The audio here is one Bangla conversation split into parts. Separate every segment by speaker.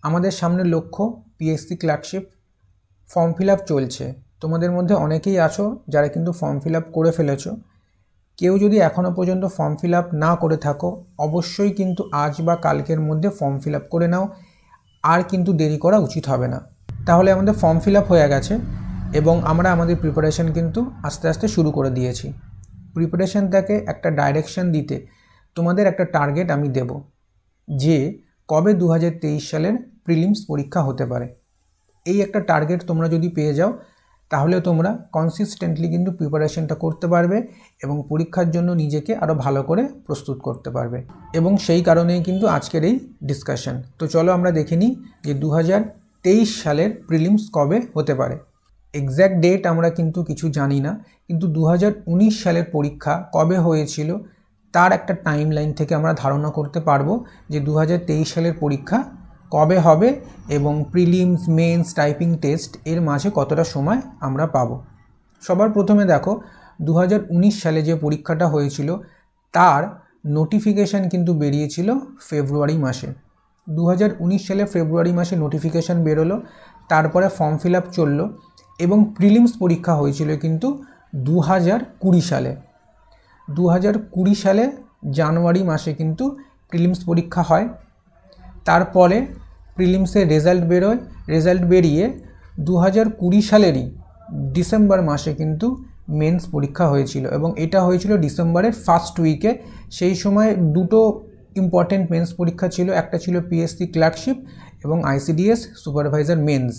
Speaker 1: আমাদের সামনে লক্ষ্য PSC clerkship form fill up চলছে। তোমাদের মধ্যে অনেকেই আছো যারা কিন্তু ফর্ম ফিল আপ করে ফেলেছো। কেউ যদি এখনও পর্যন্ত ফর্ম ফিল আপ না করে থাকো, অবশ্যই কিন্তু আজ বা কালকের মধ্যে ফর্ম ফিল আপ করে নাও, আর কিন্তু দেরি করা উচিত হবে না। তাহলে আমাদের ফর্ম ফিল আপ হয়ে গেছে এবং আমরা আমাদের প্রিপারেশন কিন্তু আস্তে আস্তে শুরু করে দিয়েছি। প্রিপারেশনটাকে একটা ডাইরেকশন দিতে তোমাদের একটা টার্গেট আমি দেব যে কবে 2023 সালের প্রিলিমস পরীক্ষা হতে পারে। এই একটা টার্গেট তোমরা যদি পেয়ে যাও তাহলে তোমরা কনসিস্টেন্টলি কিন্তু প্রিপারেশনটা করতে পারবে এবং পরীক্ষার জন্য নিজেকে আরও ভালো করে প্রস্তুত করতে পারবে। এবং সেই কারণেই কিন্তু আজকের এই ডিসকাশন। তো চলো আমরা দেখে নিই যে 2023 সালের প্রিলিমস কবে হতে পারে। এক্স্যাক্ট ডেট আমরা কিন্তু কিছু জানি না, কিন্তু 2019 সালের পরীক্ষা কবে হয়েছিল তার একটা টাইম লাইন থেকে আমরা ধারণা করতে পারবো যে 2023 সালের পরীক্ষা কবে হবে এবং প্রিলিমস, মেন্স, টাইপিং টেস্ট এর মাঝে কতটা সময় আমরা পাবো। সবার প্রথমে দেখো 2019 সালে যে পরীক্ষাটা হয়েছিল তার নোটিফিকেশান কিন্তু বেরিয়েছিল ফেব্রুয়ারি মাসে। 2019 সালে ফেব্রুয়ারি মাসে নোটিফিকেশান বেরোলো, তারপরে ফর্ম ফিল আপ চললো এবং প্রিলিমস পরীক্ষা হয়েছিল কিন্তু 2020 সালে। 2020 সালে জানুয়ারি মাসে কিন্তু প্রিলিমস পরীক্ষা হয়। তারপরে প্রিলিমসের রেজাল্ট বেরোয়, রেজাল্ট বেরিয়ে 2020 সালেরই ডিসেম্বর মাসে কিন্তু মেন্স পরীক্ষা হয়েছিল এবং এটা হয়েছিল ডিসেম্বরের ফার্স্ট উইকে। সেই সময় দুটো ইম্পর্টেন্ট মেন্স পরীক্ষা ছিল, একটা ছিল পিএসসি ক্লার্কশিপ এবং আইসিডিএস সুপারভাইজার মেন্স।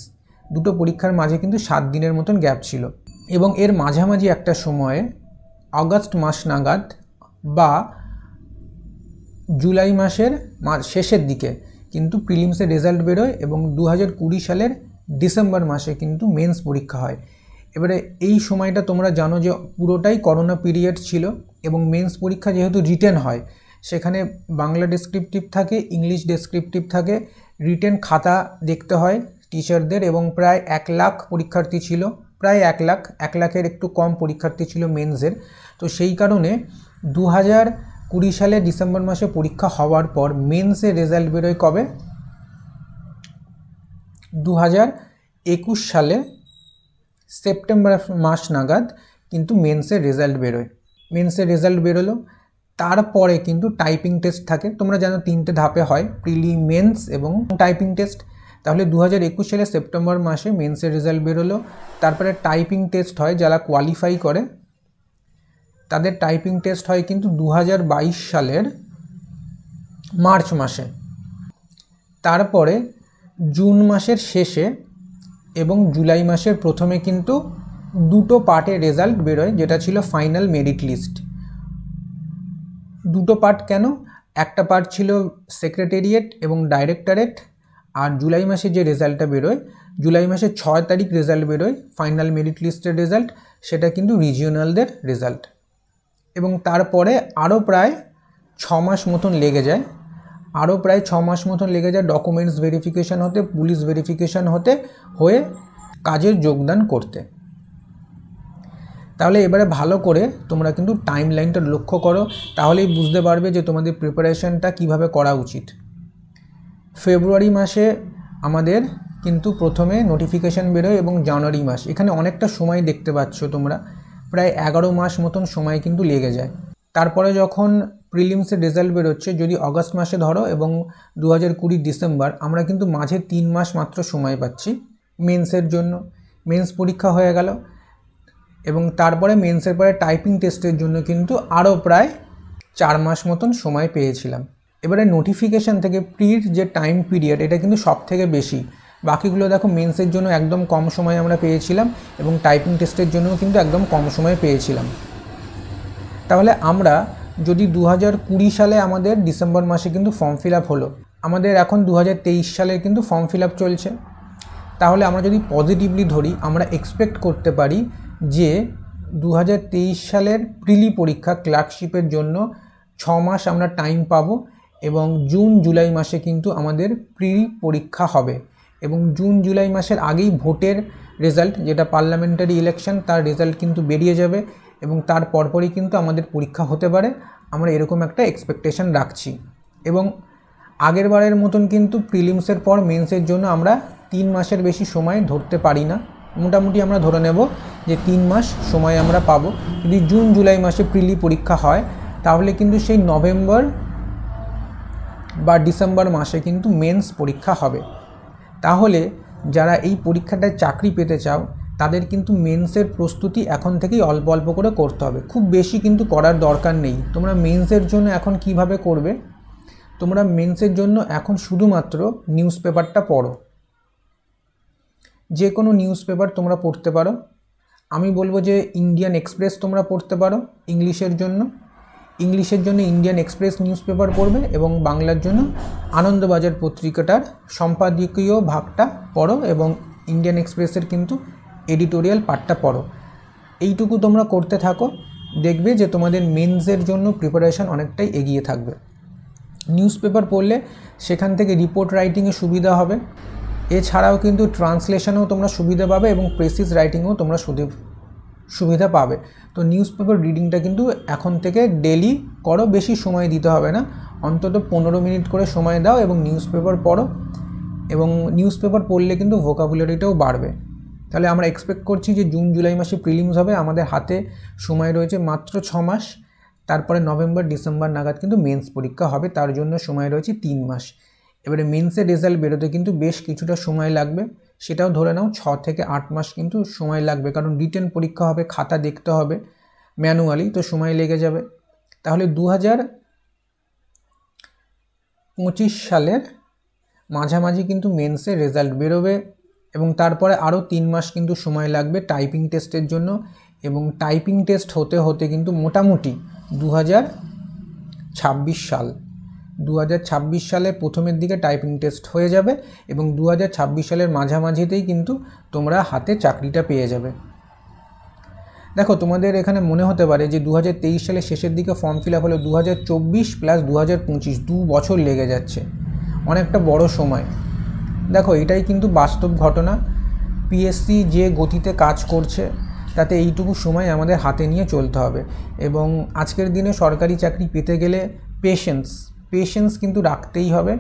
Speaker 1: দুটো পরীক্ষার মাঝে কিন্তু 7 দিনের মতন গ্যাপ ছিল এবং এর মাঝামাঝি একটা সময়ে আগস্ট মাস নাগাদ বা জুলাই মাসের শেষের দিকে কিন্তু প্রিলিমসের রেজাল্ট বেরোয় এবং 2020 সালের ডিসেম্বর মাসে কিন্তু মেন্স পরীক্ষা হয়। এবারে এই সময়টা তোমরা জানো যে পুরোটাই করোনা পিরিয়ড ছিল এবং মেন্স পরীক্ষা যেহেতু রিটেন হয় সেখানে বাংলা ডেসক্রিপটিভ থাকে, ইংলিশ ডেসক্রিপটিভ থাকে, রিটেন খাতা দেখতে হয় টিচারদের এবং প্রায় 1 লাখ পরীক্ষার্থী ছিল, প্রায় 1 লাখের একটু কম পরীক্ষার্থী ছিল মেন্সের। তো সেই কারণে 2020 সালে ডিসেম্বর মাসে পরীক্ষা হওয়ার পর মেন্সের রেজাল্ট বেরোয় কবে? 2021 সালে সেপ্টেম্বর মাস নাগাদ কিন্তু মেন্সের রেজাল্ট বেরোয়। মেন্সের রেজাল্ট বেরোলো, তারপরে কিন্তু টাইপিং টেস্ট থাকে। তোমরা জানো 3টে ধাপে হয়, প্রিলি, মেন্স এবং টাইপিং টেস্ট। তাহলে 2021 সালে সেপ্টেম্বর মাসে মেন্সের রেজাল্ট বেরোলো, তারপরে টাইপিং টেস্ট হয়। যারা কোয়ালিফাই করে তাদের টাইপিং টেস্ট হয় কিন্তু 2022 সালের মার্চ মাসে। তারপরে জুন মাসের শেষে এবং জুলাই মাসের প্রথমে কিন্তু দুটো পার্টে রেজাল্ট বেরোয়, যেটা ছিল ফাইনাল মেরিট লিস্ট। দুটো পার্ট কেন? একটা পার্ট ছিল সেক্রেটারিয়েট এবং ডাইরেক্টরেট, আর জুলাই মাসে যে রেজাল্টটা বেরোয়, জুলাই মাসের 6 তারিখ রেজাল্ট বেরোয় ফাইনাল মেরিট লিস্টের রেজাল্ট, সেটা কিন্তু রিজিওনালদের রেজাল্ট। এবং তারপরে আরও প্রায় 6 মাস মতন লেগে যায়, ডকুমেন্টস ভেরিফিকেশান হতে, পুলিশ ভেরিফিকেশান হয়ে কাজে যোগদান করতে। তাহলে এবারে ভালো করে তোমরা কিন্তু টাইম লাইনটা লক্ষ্য করো, তাহলেই বুঝতে পারবে যে তোমাদের প্রিপারেশনটা কিভাবে করা উচিত। ফেব্রুয়ারি মাসে আমাদের কিন্তু প্রথমে নোটিফিকেশান বেরোয় এবং জানুয়ারি মাস, এখানে অনেকটা সময় দেখতে পাচ্ছ তোমরা, প্রায় 11 মাস মতন সময় কিন্তু লেগে যায়। তারপরে যখন প্রিলিমসের রেজাল্ট বেরোচ্ছে, যদি অগস্ট মাসে ধরো এবং 2020 ডিসেম্বর, আমরা কিন্তু মাঝে 3 মাস মাত্র সময় পাচ্ছি মেন্সের জন্য। মেন্স পরীক্ষা হয়ে গেল এবং তারপরে মেন্সের পরে টাইপিং টেস্টের জন্য কিন্তু আরও প্রায় 4 মাস মতন সময় পেয়েছিলাম। এবারে নোটিফিকেশান থেকে প্রির যে টাইম পিরিয়ড, এটা কিন্তু সব থেকে বেশি। বাকিগুলো দেখো মেন্সের জন্য একদম কম সময় আমরা পেয়েছিলাম এবং টাইপিং টেস্টের জন্যও কিন্তু একদম কম সময় পেয়েছিলাম। তাহলে আমরা যদি 2020 সালে আমাদের ডিসেম্বর মাসে কিন্তু ফর্ম ফিল আপ হলো, আমাদের এখন 2023 সালের কিন্তু ফর্ম ফিল আপ চলছে, তাহলে আমরা যদি পজিটিভলি ধরি, আমরা এক্সপেক্ট করতে পারি যে 2023 সালের প্রিলি পরীক্ষা ক্লার্কশিপের জন্য 6 মাস আমরা টাইম পাবো এবং জুন জুলাই মাসে কিন্তু আমাদের প্রি পরীক্ষা হবে এবং জুন জুলাই মাসের আগেই ভোটের রেজাল্ট, যেটা পার্লামেন্টারি ইলেকশন, তার রেজাল্ট কিন্তু বেরিয়ে যাবে এবং তার পরপরই কিন্তু আমাদের পরীক্ষা হতে পারে। আমরা এরকম একটা এক্সপেকটেশন রাখছি। এবং আগের বারের মতন কিন্তু প্রিলিমসের পর মেন্সের জন্য আমরা 3 মাসের বেশি সময় ধরতে পারি না। মোটামুটি আমরা ধরে নেব যে 3 মাস সময় আমরা পাবো। যদি জুন জুলাই মাসে প্রিলি পরীক্ষা হয় তাহলে কিন্তু সেই নভেম্বর বা ডিসেম্বর মাসে কিন্তু মেন্স পরীক্ষা হবে। তাহলে যারা এই পরীক্ষাটায় চাকরি পেতে চাও তাদের কিন্তু মেন্সের প্রস্তুতি এখন থেকেই অল্প অল্প করে করতে হবে, খুব বেশি কিন্তু করার দরকার নেই। তোমরা মেন্সের জন্য এখন কিভাবে করবে, তোমরা মেন্সের জন্য এখন শুধুমাত্র নিউজ পেপারটা পড়ো, যে কোনো নিউজ পেপার তোমরা পড়তে পারো। আমি বলবো যে ইন্ডিয়ান এক্সপ্রেস তোমরা পড়তে পারো ইংলিশের জন্য ইন্ডিয়ান এক্সপ্রেস নিউজ পেপার পড়বে, এবং বাংলার জন্য আনন্দবাজার পত্রিকাটার সম্পাদকীয় ভাগটা পড়ো এবং ইন্ডিয়ান এক্সপ্রেসের কিন্তু এডিটোরিয়াল পার্টটা পড়ো। এইটুকু তোমরা করতে থাকো, দেখবে যে তোমাদের মেন্সের জন্য প্রিপারেশন অনেকটাই এগিয়ে থাকবে। নিউজ পেপার পড়লে সেখান থেকে রিপোর্ট রাইটিংয়ে সুবিধা হবে, এছাড়াও কিন্তু ট্রান্সলেশনেও তোমরা সুবিধা পাবে এবং প্রেসিস রাইটিংয়েও তোমরা সুবিধা পাবে। তো নিউজ পেপার রিডিংটা কিন্তু এখন থেকে ডেলি করো, বেশি সময় দিতে হবে না, অন্তত 15 মিনিট করে সময় দাও এবং নিউজ পেপার পড়ো। এবং নিউজ পেপার পড়লে কিন্তু ভোকাবুলারিটাও বাড়বে। তাহলে আমরা এক্সপেক্ট করছি যে জুন জুলাই মাসে প্রিলিমস হবে, আমাদের হাতে সময় রয়েছে মাত্র 6 মাস, তারপরে নভেম্বর ডিসেম্বর নাগাদ কিন্তু মেন্স পরীক্ষা হবে, তার জন্য সময় রয়েছে 3 মাস। এবারে মেন্সের রেজাল্ট বেরোতে কিন্তু বেশ কিছুটা সময় লাগবে, সেটাও ধরে নাও 6 থেকে 8 মাস কিন্তু সময় লাগবে, কারণ রিটেন পরীক্ষা হবে, খাতা দেখতে হবে ম্যানুয়ালি, তো সময় লেগে যাবে। তাহলে 2025 সালের মাঝামাঝি কিন্তু মেন্সের রেজাল্ট বেরোবে, এবং তারপরে আরও 3 মাস কিন্তু সময় লাগবে টাইপিং টেস্টের জন্য, এবং টাইপিং টেস্ট হতে হতে কিন্তু মোটামুটি 2026 সালের প্রথমের দিকে টাইপিং টেস্ট হয়ে যাবে, এবং 2026 সালের মাঝামাঝিতেই কিন্তু তোমরা হাতে চাকরিটা পেয়ে যাবে। দেখো, তোমাদের এখানে মনে হতে পারে যে 2023 সালের শেষের দিকে ফর্ম ফিল আপ হলো, 2024 প্লাস 2025 2 বছর লেগে যাচ্ছে, অনেকটা বড় সময়। দেখো, এটাই কিন্তু বাস্তব ঘটনা। পিএসসি যে গতিতে কাজ করছে তাতে এইটুকু সময় আমাদের হাতে নিয়ে চলতে হবে, এবং আজকের দিনে সরকারি চাকরি পেতে গেলে পেশেন্স কিন্তু রাখতেই হবে।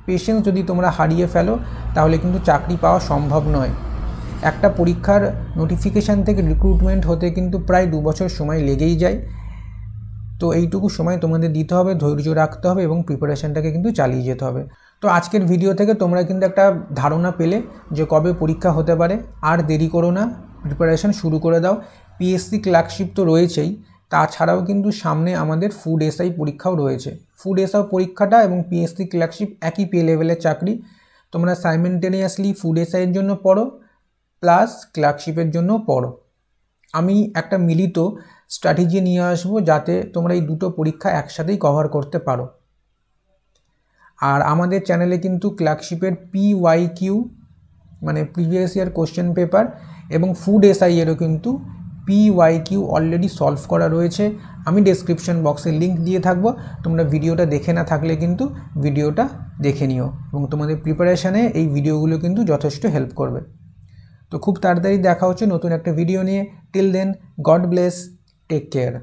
Speaker 1: পেশেন্স যদি তোমরা হারিয়ে ফেলো তাহলে কিন্তু চাকরি পাওয়া সম্ভব নয়। একটা পরীক্ষার নোটিফিকেশান থেকে রিক্রুটমেন্ট হতে কিন্তু প্রায় 2 বছর সময় লেগেই যায়। তো এইটুকু সময় তোমাদের দিতে হবে, ধৈর্য রাখতে হবে এবং প্রিপারেশানটাকে কিন্তু চালিয়ে যেতে হবে। তো আজকের ভিডিও থেকে তোমরা কিন্তু একটা ধারণা পেলে যে কবে পরীক্ষা হতে পারে। আর দেরি করো না, প্রিপারেশান শুরু করে দাও। পিএসসি ক্লার্কশিপ তো রয়েছেই, তাছাড়াও কিন্তু সামনে আমাদের ফুড এসআই পরীক্ষাও রয়েছে। ফুড এসআই পরীক্ষাটা এবং পিএসসি ক্লার্কশিপ একই পে লেভেলের চাকরি। তোমরা সাইমেন্টেনিয়াসলি ফুড এসআইয়ের জন্য পড়ো প্লাস ক্লার্কশিপের জন্য পড়ো। আমি একটা মিলিত স্ট্র্যাটেজি নিয়ে আসবো যাতে তোমরা এই দুটো পরীক্ষা একসাথেই কভার করতে পারো। আর আমাদের চ্যানেলে কিন্তু ক্লার্কশিপের PYQ মানে প্রিভিয়াস ইয়ার কোশ্চেন পেপার এবং ফুড এসআইয়েরও কিন্তু PYQ অলরেডি সলভ করা রয়েছে। আমি ডেসক্রিপশন বক্সে লিঙ্ক দিয়ে থাকবো, তোমরা ভিডিওটা দেখে না থাকলে কিন্তু ভিডিওটা দেখে নিও, এবং তোমাদের প্রিপারেশানে এই ভিডিওগুলো কিন্তু যথেষ্ট হেল্প করবে। তো খুব তাড়াতাড়ি দেখা হচ্ছে নতুন একটা ভিডিও নিয়ে। Till then, God bless, take care.